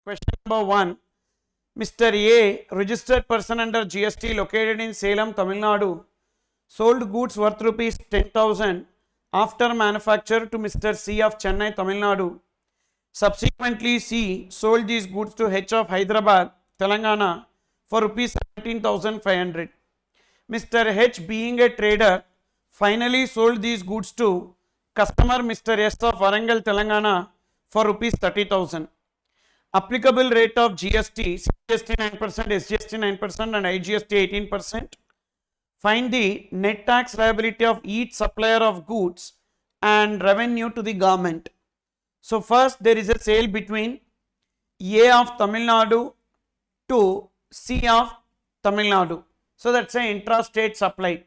Question number 1. Mr. A, registered person under GST located in Salem, Tamil Nadu, sold goods worth rupees 10,000 after manufacture to Mr. C of Chennai, Tamil Nadu. Subsequently, C sold these goods to H of Hyderabad, Telangana for rupees 17,500. Mr. H, being a trader, finally sold these goods to customer Mr. S of Warangal, Telangana for rupees 30,000. Applicable rate of GST, CGST 9%, SGST 9% and IGST 18%. Find the net tax liability of each supplier of goods and revenue to the government. So first there is a sale between A of Tamil Nadu to C of Tamil Nadu. So that's an intra-state supply.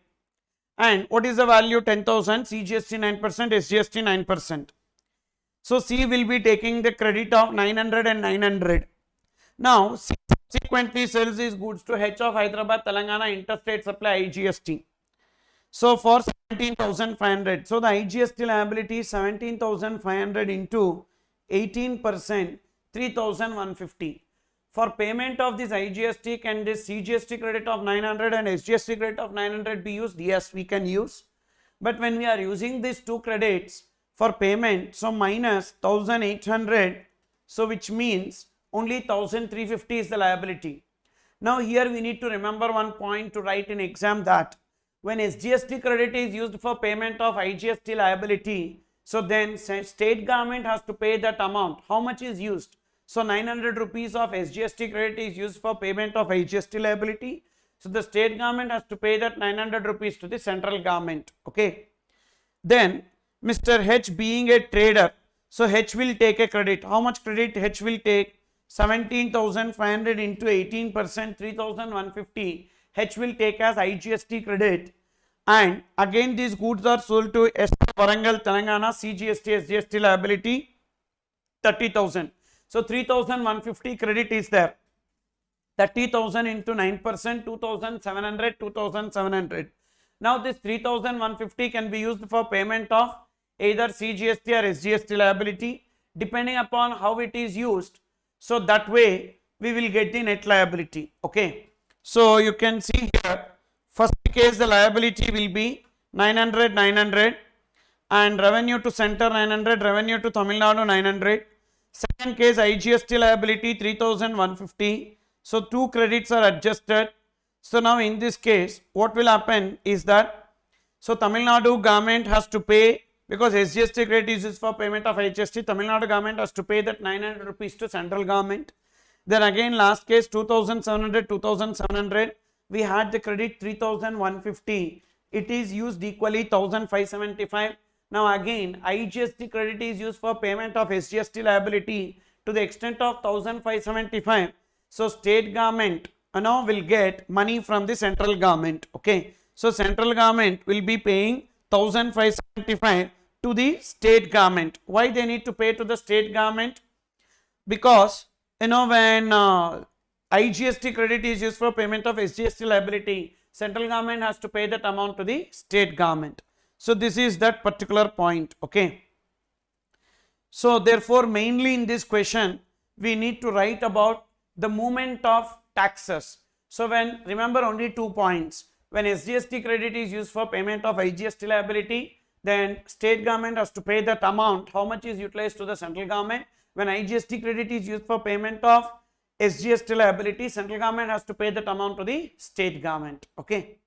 And what is the value? 10,000, CGST 9%, SGST 9%. So C will be taking the credit of 900 and 900. Now C subsequently sells these goods to H of Hyderabad, Telangana, interstate supply IGST. So for 17,500. So the IGST liability is 17,500 into 18%, 3,150. For payment of this IGST, can this CGST credit of 900 and SGST credit of 900 be used? Yes, we can use. But when we are using these two credits for payment, so minus 1,800, so which means only 1,350 is the liability. Now here we need to remember one point to write in exam, that when SGST credit is used for payment of IGST liability, so then state government has to pay that amount. How much is used? So 900 rupees of SGST credit is used for payment of IGST liability. So the state government has to pay that 900 rupees to the central government. Okay. Then Mr. H, being a trader, so H will take a credit. How much credit H will take? 17,500 into 18%, 3,150. H will take as IGST credit, and again these goods are sold to S Warangal, Telangana, CGST, SGST liability 30,000. So 3,150 credit is there. 30,000 into 9%, 2,700, 2,700. Now this 3,150 can be used for payment of either CGST or SGST liability, depending upon how it is used. So that way we will get the net liability. Okay. So you can see here, first case the liability will be 900, 900 and revenue to center 900, revenue to Tamil Nadu 900. Second case IGST liability 3,150. So two credits are adjusted. So now in this case what will happen is that, so Tamil Nadu government has to pay, because SGST credit is used for payment of IGST, Tamil Nadu government has to pay that 900 rupees to central government. Then again last case 2,700, 2,700, we had the credit 3,150. It is used equally 1,575. Now again IGST credit is used for payment of SGST liability to the extent of 1,575. So state government now will get money from the central government. Okay. So central government will be paying 1,575 to the state government. Why they need to pay to the state government? Because when IGST credit is used for payment of SGST liability, central government has to pay that amount to the state government. So this is that particular point. Okay. So therefore mainly in this question we need to write about the movement of taxes. So when, remember only 2 points, when SGST credit is used for payment of IGST liability, then state government has to pay that amount. How much is utilized to the central government? When IGST credit is used for payment of SGST liability, central government has to pay that amount to the state government. Okay.